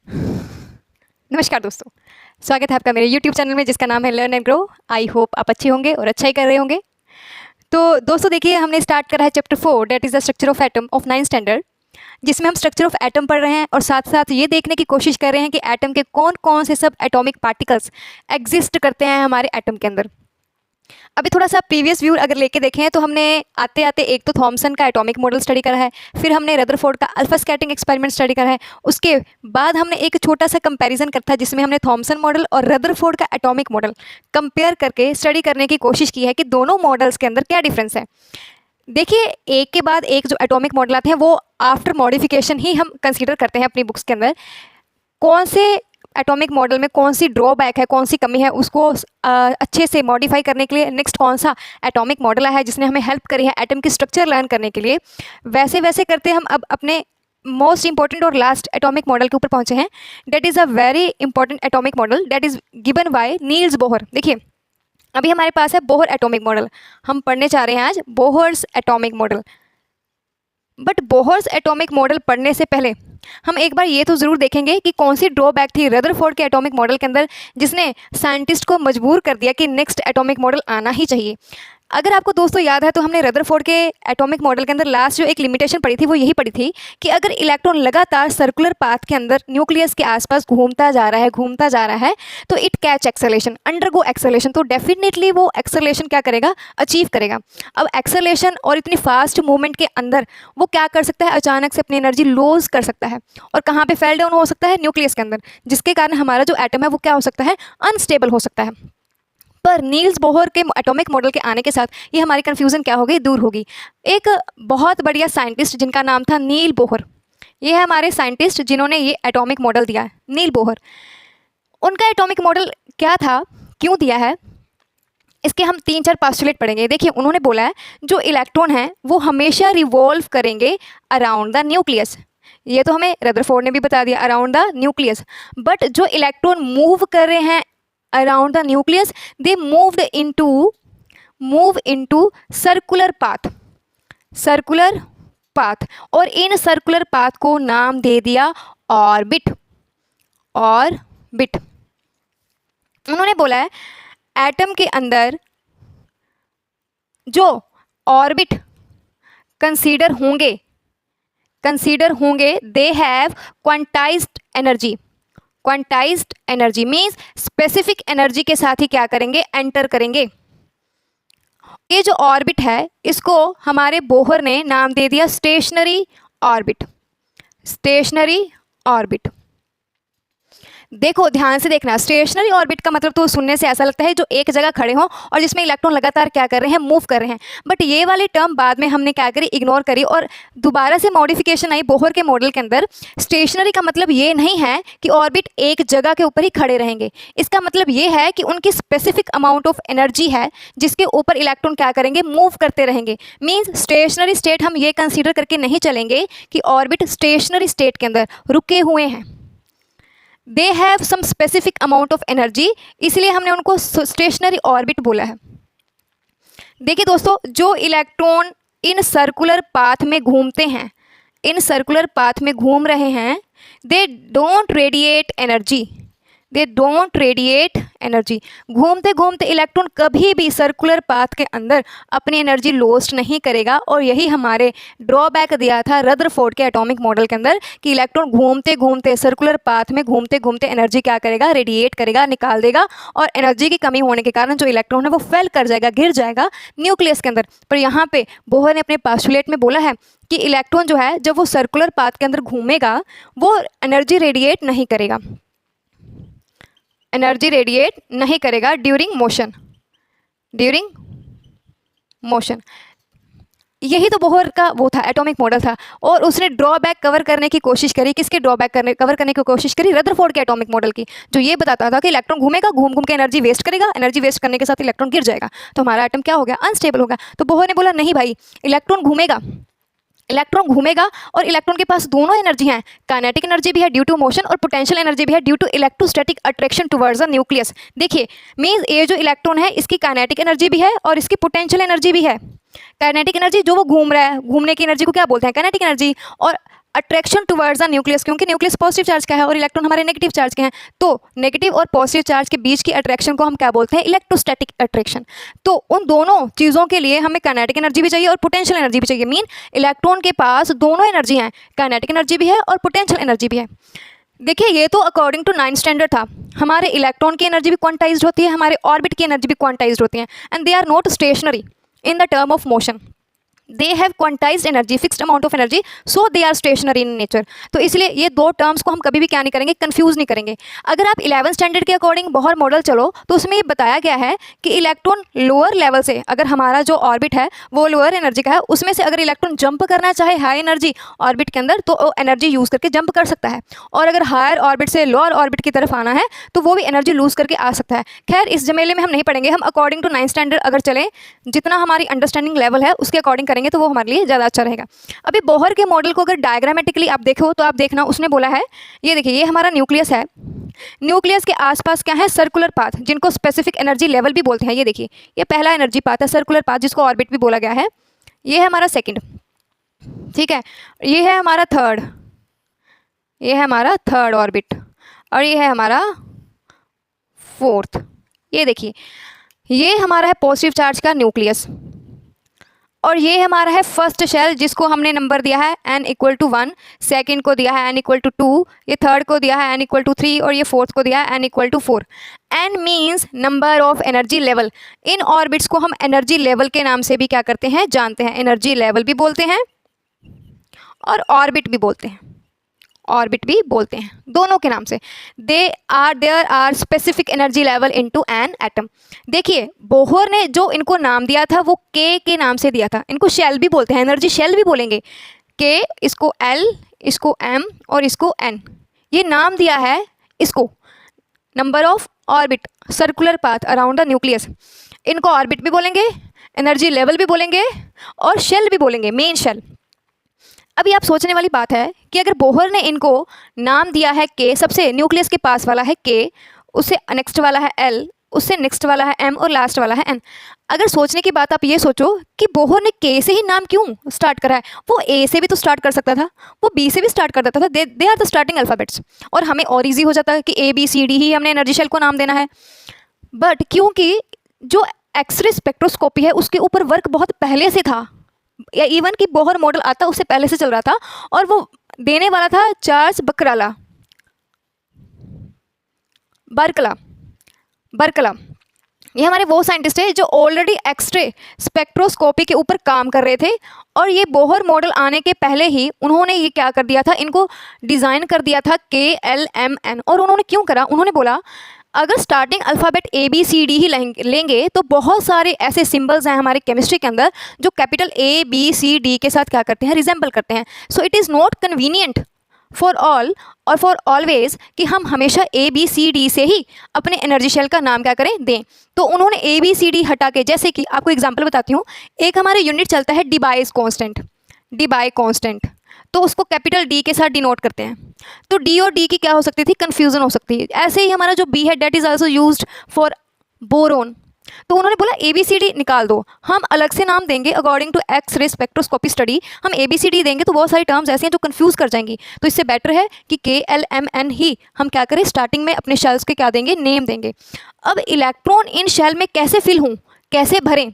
नमस्कार दोस्तों, स्वागत है आपका मेरे यूट्यूब चैनल में जिसका नाम है learn and grow. I hope आप अच्छे होंगे और अच्छा ही कर रहे होंगे। तो दोस्तों देखिए, हमने स्टार्ट करा है chapter 4 that is the structure of atom of 9th standard, जिसमें हम स्ट्रक्चर ऑफ एटम पढ़ रहे हैं और साथ साथ ये देखने की कोशिश कर रहे हैं कि एटम के कौन कौन से सब एटॉमिक पार्टिकल्स एग्जिस्ट करते हैं हमारे एटम के अंदर। अभी थोड़ा सा प्रीवियस व्यू अगर लेके देखें तो हमने आते आते एक तो थॉमसन का एटॉमिक मॉडल स्टडी करा है, फिर हमने रदरफोर्ड का अल्फा स्कैटरिंग एक्सपेरिमेंट स्टडी करा है। उसके बाद हमने एक छोटा सा कंपैरिजन करा था जिसमें हमने थॉमसन मॉडल और रदरफोर्ड का एटॉमिक मॉडल कंपेयर करके स्टडी करने की कोशिश की है कि दोनों मॉडल्स के अंदर क्या डिफरेंस है। देखिए, एक के बाद एक जो एटॉमिक मॉडल आते हैं वो आफ्टर मॉडिफिकेशन ही हम कंसीडर करते हैं अपनी बुक्स के अंदर। कौन से एटॉमिक मॉडल में कौन सी ड्रॉबैक है, कौन सी कमी है, उसको अच्छे से मॉडिफाई करने के लिए नेक्स्ट कौन सा एटॉमिक मॉडल है जिसने हमें हेल्प करी है एटम की स्ट्रक्चर लर्न करने के लिए, वैसे वैसे करते हम अब अपने मोस्ट इंपॉर्टेंट और लास्ट एटॉमिक मॉडल के ऊपर पहुंचे हैं। That is a very important atomic model that is given by Niels Bohr. देखिए, अभी हमारे पास है बोहर एटॉमिक मॉडल, हम पढ़ने चाह रहे हैं आज Bohr's atomic model. But Bohr's atomic model पढ़ने से पहले हम एक बार ये तो ज़रूर देखेंगे कि कौन सी ड्रॉबैक थी रदरफोर्ड के एटॉमिक मॉडल के अंदर जिसने साइंटिस्ट को मजबूर कर दिया कि नेक्स्ट एटॉमिक मॉडल आना ही चाहिए। अगर आपको दोस्तों याद है तो हमने रदरफोर्ड के एटॉमिक मॉडल के अंदर लास्ट जो एक लिमिटेशन पड़ी थी वो यही पड़ी थी कि अगर इलेक्ट्रॉन लगातार सर्कुलर पाथ के अंदर न्यूक्लियस के आसपास घूमता जा रहा है तो it catch acceleration, undergo acceleration, तो डेफिनेटली वो एक्सेलेरेशन क्या करेगा, अचीव करेगा। अब एक्सेलेरेशन और इतनी फास्ट मूवमेंट के अंदर वो क्या कर सकता है, अचानक से अपनी एनर्जी लॉस कर सकता है और कहाँ पे फेल डाउन हो सकता है, न्यूक्लियस के अंदर, जिसके कारण हमारा जो एटम है वो क्या हो सकता है, अनस्टेबल हो सकता है। पर नील्स बोहर के एटॉमिक मॉडल के आने के साथ ये हमारी कन्फ्यूज़न क्या होगी, दूर होगी। एक बहुत बढ़िया साइंटिस्ट जिनका नाम था नील बोहर, ये है हमारे साइंटिस्ट जिन्होंने ये एटॉमिक मॉडल दिया है, नील बोहर। उनका एटॉमिक मॉडल क्या था, क्यों दिया है, इसके हम 3-4 पास्टुलेट पढ़ेंगे। देखिए, उन्होंने बोला है जो इलेक्ट्रॉन है वो हमेशा रिवॉल्व करेंगे अराउंड द न्यूक्लियस। ये तो हमें रदरफोर्ड ने भी बता दिया, अराउंड द न्यूक्लियस। बट जो इलेक्ट्रॉन मूव कर रहे हैं around the nucleus they move into circular path और इन सर्कुलर पाथ को नाम दे दिया ऑर्बिट। उन्होंने बोला है एटम के अंदर जो ऑर्बिट कंसीडर होंगे दे have quantized energy means specific energy के साथ ही क्या करेंगे, एंटर करेंगे। ये जो ऑर्बिट है इसको हमारे बोहर ने नाम दे दिया स्टेशनरी ऑर्बिट। देखो, ध्यान से देखना, स्टेशनरी ऑर्बिट का मतलब तो सुनने से ऐसा लगता है जो एक जगह खड़े हों और जिसमें इलेक्ट्रॉन लगातार क्या कर रहे हैं, मूव कर रहे हैं। बट ये वाली टर्म बाद में हमने क्या करी, इग्नोर करी और दोबारा से मॉडिफिकेशन आई बोहर के मॉडल के अंदर। स्टेशनरी का मतलब ये नहीं है कि ऑर्बिट एक जगह के ऊपर ही खड़े रहेंगे, इसका मतलब ये है कि उनकी स्पेसिफिक अमाउंट ऑफ एनर्जी है जिसके ऊपर इलेक्ट्रॉन क्या करेंगे, मूव करते रहेंगे। मीन्स स्टेशनरी स्टेट हम ये कंसिडर करके नहीं चलेंगे कि ऑर्बिट स्टेशनरी स्टेट के अंदर रुके हुए हैं, they have some specific amount of energy, इसलिए हमने उनको स्टेशनरी ऑर्बिट बोला है। देखिए दोस्तों, जो इलेक्ट्रॉन इन सर्कुलर पाथ में घूमते हैं, इन सर्कुलर पाथ में घूम रहे हैं, दे डोंट रेडिएट एनर्जी। घूमते घूमते इलेक्ट्रॉन कभी भी सर्कुलर पाथ के अंदर अपनी एनर्जी लॉस्ट नहीं करेगा और यही हमारे ड्रॉबैक दिया था रदरफोर्ड के एटॉमिक मॉडल के अंदर कि इलेक्ट्रॉन घूमते घूमते सर्कुलर पाथ में घूमते घूमते एनर्जी क्या करेगा, रेडिएट करेगा, निकाल देगा और एनर्जी की कमी होने के कारण जो इलेक्ट्रॉन है वो फेल कर जाएगा, गिर जाएगा न्यूक्लियस के अंदर। पर यहाँ पे बोहर ने अपने पास्टुलेट में बोला है कि इलेक्ट्रॉन जो है जब वो सर्कुलर पाथ के अंदर घूमेगा वो एनर्जी रेडिएट नहीं करेगा ड्यूरिंग मोशन। यही तो बोहर का वो था, एटॉमिक मॉडल था और उसने ड्रॉबैक कवर करने की कोशिश करी। किसके ड्रॉबैक कवर करने की कोशिश करी, रदरफोर्ड के एटॉमिक मॉडल की, जो ये बताता था कि इलेक्ट्रॉन घूमेगा, घूम घूम के एनर्जी वेस्ट करेगा, एनर्जी वेस्ट करने के साथ इलेक्ट्रॉन गिर जाएगा तो हमारा एटम क्या हो गया, अनस्टेबल होगा। तो बोहर ने बोला नहीं भाई, इलेक्ट्रॉन घूमेगा और इलेक्ट्रॉन के पास दोनों एनर्जी हैं, काइनेटिक एनर्जी भी है ड्यू टू मोशन और पोटेंशियल एनर्जी भी है due to electrostatic attraction towards the nucleus. देखिए, मींस ये जो इलेक्ट्रॉन है इसकी काइनेटिक एनर्जी भी है और इसकी पोटेंशियल एनर्जी भी है। काइनेटिक एनर्जी जो वो घूम रहा है, घूमने की एनर्जी को क्या बोलते हैं, काइनेटिक एनर्जी, और अट्रैक्शन टुवर्ड्स द न्यूक्लियस, क्योंकि न्यूक्लियस पॉजिटिव चार्ज का है और इलेक्ट्रॉन हमारे नेगेटिव चार्ज के हैं, तो नेगेटिव और पॉजिटिव चार्ज के बीच की अट्रैक्शन को हम क्या बोलते हैं, इलेक्ट्रोस्टैटिक अट्रैक्शन। तो उन दोनों चीज़ों के लिए हमें काइनेटिक एनर्जी भी चाहिए और पोटेंशियल एनर्जी भी चाहिए। मीन इलेक्ट्रॉन के पास दोनों एनर्जी हैं, काइनेटिक एनर्जी भी है और पोटेंशियल एनर्जी भी है। देखिए ये तो अकॉर्डिंग टू 9th स्टैंडर्ड था। हमारे इलेक्ट्रॉन की एनर्जी भी क्वांटाइज्ड होती है, हमारे ऑर्बिट की एनर्जी भी क्वांटाइज्ड होती है, and they are not stationary in the term of motion. They have quantized energy, fixed amount of energy, so they are stationary in nature. तो इसलिए ये दो टर्म्स को हम कभी भी क्या नहीं करेंगे, कंफ्यूज नहीं करेंगे। अगर आप 11th स्टैंडर्ड के अकॉर्डिंग बोहर मॉडल चलो तो उसमें ये बताया गया है कि इलेक्ट्रॉन लोअर लेवल से, अगर हमारा जो ऑर्बिट है वो लोअर एनर्जी का है, उसमें से अगर इलेक्ट्रॉन जंप करना चाहे हाई एनर्जी ऑर्बिट के अंदर तो वो एनर्जी यूज़ करके जंप कर सकता है, और अगर हायर ऑर्बिट से लोअर ऑर्बिट की तरफ आना है तो वो भी एनर्जी लूज करके आ सकता है। खैर इस जमेले में हम नहीं पढ़ेंगे, हम अकॉर्डिंग टू 9th स्टैंडर्ड अगर चलें, जितना हमारी अंडरस्टैंडिंग लेवल है उसके अकॉर्डिंग करेंगे तो वो हमारे लिए ज़्यादा अच्छा रहेगा। अभी बोहर के मॉडल को अगर डायग्रामेटिकली आप देखो तो आप देखना, उसने बोला है, ये देखिए ये हमारा न्यूक्लियस है, न्यूक्लियस के आसपास क्या है, सर्कुलर पाथ, जिनको स्पेसिफिक एनर्जी लेवल भी बोलते हैं। ये देखिए ये पहला एनर्जी पाथ है, सर्कुलर पाथ, जिसको ऑर्बिट भी बोला गया है। ये है हमारा सेकंड, ठीक है, ये है हमारा थर्ड, ये है हमारा थर्ड ऑर्बिट, और ये है हमारा फोर्थ। ये देखिए ये हमारा है पॉजिटिव चार्ज का न्यूक्लियस, और ये हमारा है फर्स्ट शेल, जिसको हमने नंबर दिया है n = 1, सेकंड को दिया है n = 2, ये थर्ड को दिया है n = 3, और ये फोर्थ को दिया है n = 4। n means number of energy level. In orbits को हम एनर्जी लेवल के नाम से भी क्या करते हैं, जानते हैं। एनर्जी लेवल भी बोलते हैं और ऑर्बिट भी बोलते हैं, ऑर्बिट भी बोलते हैं, दोनों के नाम से। There are specific energy level into an atom. देखिए बोहर ने जो इनको नाम दिया था वो के नाम से दिया था, इनको शेल भी बोलते हैं, एनर्जी शेल भी बोलेंगे। के, इसको एल, इसको एम और इसको एन, ये नाम दिया है इसको। Number of orbit, circular path around the nucleus, इनको ऑर्बिट भी बोलेंगे, एनर्जी लेवल भी बोलेंगे और शेल भी बोलेंगे, मेन शेल। अभी आप सोचने वाली बात है कि अगर बोहर ने इनको नाम दिया है के, सबसे न्यूक्लियस के पास वाला है के, उससे नेक्स्ट वाला है एल, उससे नेक्स्ट वाला है एम और लास्ट वाला है एन। अगर सोचने की बात आप ये सोचो कि बोहर ने के से ही नाम क्यों स्टार्ट करा है, वो ए से भी तो स्टार्ट कर सकता था, वो बी से भी स्टार्ट कर देता था। They are the starting alphabets, और हमें और ईजी हो जाता है कि ए बी सी डी ही हमने एनर्जी शेल को नाम देना है। बट क्योंकि जो एक्सरे स्पेक्ट्रोस्कोपी है उसके ऊपर वर्क बहुत पहले से था, या इवन कि बोहर मॉडल आता उससे पहले से चल रहा था, और वो देने वाला था चार्ल्स बर्कला। ये हमारे वो साइंटिस्ट है जो ऑलरेडी एक्सरे स्पेक्ट्रोस्कोपी के ऊपर काम कर रहे थे, और ये बोहर मॉडल आने के पहले ही उन्होंने ये क्या कर दिया था, इनको डिज़ाइन कर दिया था KLMN। और उन्होंने क्यों करा, उन्होंने बोला अगर स्टार्टिंग अल्फ़ाबेट ABCD ही लेंगे तो बहुत सारे ऐसे सिंबल्स हैं हमारे केमिस्ट्री के अंदर जो कैपिटल ABCD के साथ क्या करते हैं, रिजेंबल करते हैं। So it is not convenient for all और फॉर ऑलवेज कि हम हमेशा ABCD से ही अपने एनर्जी शेल का नाम क्या करें, दें। तो उन्होंने ABCD हटा के, जैसे कि आपको एग्जांपल बताती हूँ, एक हमारे यूनिट चलता है डिबाई कांस्टेंट, तो उसको कैपिटल D के साथ डिनोट करते हैं। तो D और D की क्या हो सकती थी, कन्फ्यूज़न हो सकती है। ऐसे ही हमारा जो B है that is also used for boron. तो उन्होंने बोला ABCD निकाल दो, हम अलग से नाम देंगे according to X-ray spectroscopy study. हम ABCD देंगे तो बहुत सारी टर्म्स ऐसी हैं जो कंफ्यूज कर जाएंगी, तो इससे बेटर है कि KLMN ही हम क्या करें, स्टार्टिंग में अपने शेल्स के क्या देंगे, नेम देंगे। अब इलेक्ट्रॉन इन शेल में कैसे फिल हों, कैसे भरें,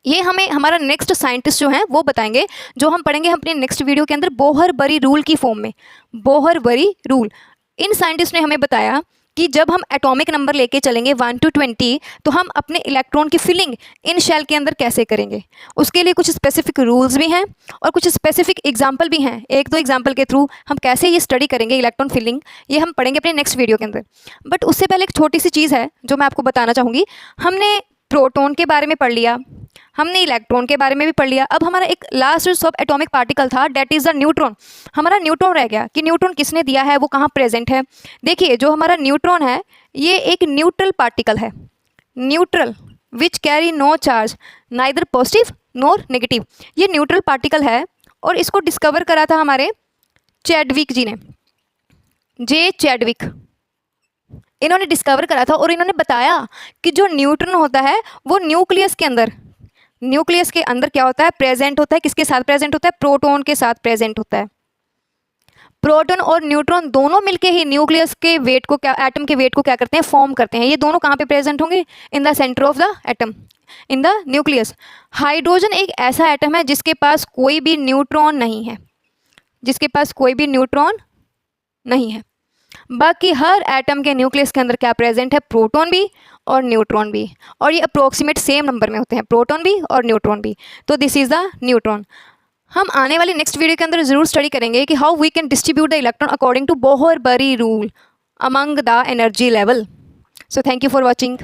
ये हमें हमारा नेक्स्ट साइंटिस्ट जो हैं वो बताएंगे, जो हम पढ़ेंगे अपने नेक्स्ट वीडियो के अंदर बोहर-बरी रूल की फॉर्म में। बोहर-बरी रूल, इन साइंटिस्ट ने हमें बताया कि जब हम एटॉमिक नंबर लेके चलेंगे 1 to 20 तो हम अपने इलेक्ट्रॉन की फिलिंग इन शेल के अंदर कैसे करेंगे। उसके लिए कुछ स्पेसिफिक रूल्स भी हैं और कुछ स्पेसिफिक एग्जाम्पल भी हैं। एक दो एग्जाम्पल के थ्रू हम कैसे ये स्टडी करेंगे इलेक्ट्रॉन फिलिंग, ये हम पढ़ेंगे अपने नेक्स्ट वीडियो के अंदर। बट उससे पहले एक छोटी सी चीज़ है जो मैं आपको बताना चाहूँगी। हमने प्रोटॉन के बारे में पढ़ लिया, हमने इलेक्ट्रॉन के बारे में भी पढ़ लिया। अब हमारा एक लास्ट सब एटॉमिक पार्टिकल था, डेट इज़ द न्यूट्रॉन। हमारा न्यूट्रॉन रह गया कि न्यूट्रॉन किसने दिया है, वो कहाँ प्रेजेंट है। देखिए जो हमारा न्यूट्रॉन है ये एक न्यूट्रल पार्टिकल है, neutral which carry no charge neither positive nor negative. ये न्यूट्रल पार्टिकल है और इसको डिस्कवर करा था हमारे चैडविक जी ने, जे चैडविक। इन्होंने डिस्कवर करा था और इन्होंने बताया कि जो न्यूट्रॉन होता है वो न्यूक्लियस के अंदर क्या होता है, प्रेजेंट होता है। किसके साथ प्रेजेंट होता है, प्रोटॉन के साथ प्रेजेंट होता है। प्रोटॉन और न्यूट्रॉन दोनों मिलके ही न्यूक्लियस के वेट को क्या, एटम के वेट को क्या करते हैं, फॉर्म करते हैं। ये दोनों कहाँ पे प्रेजेंट होंगे, in the centre of the atom, in the nucleus. Hydrogen एक ऐसा एटम है जिसके पास कोई भी न्यूट्रॉन नहीं है, जिसके पास कोई भी न्यूट्रॉन नहीं है। बाकी हर एटम के न्यूक्लियस के अंदर क्या प्रेजेंट है, प्रोटॉन भी और न्यूट्रॉन भी, और ये अप्रोक्सीमेट सेम नंबर में होते हैं, प्रोटॉन भी और न्यूट्रॉन भी। तो दिस इज द न्यूट्रॉन। हम आने वाली नेक्स्ट वीडियो के अंदर जरूर स्टडी करेंगे कि how we can distribute the electron according to Bohr Bury rule among the energy level. So thank you for watching.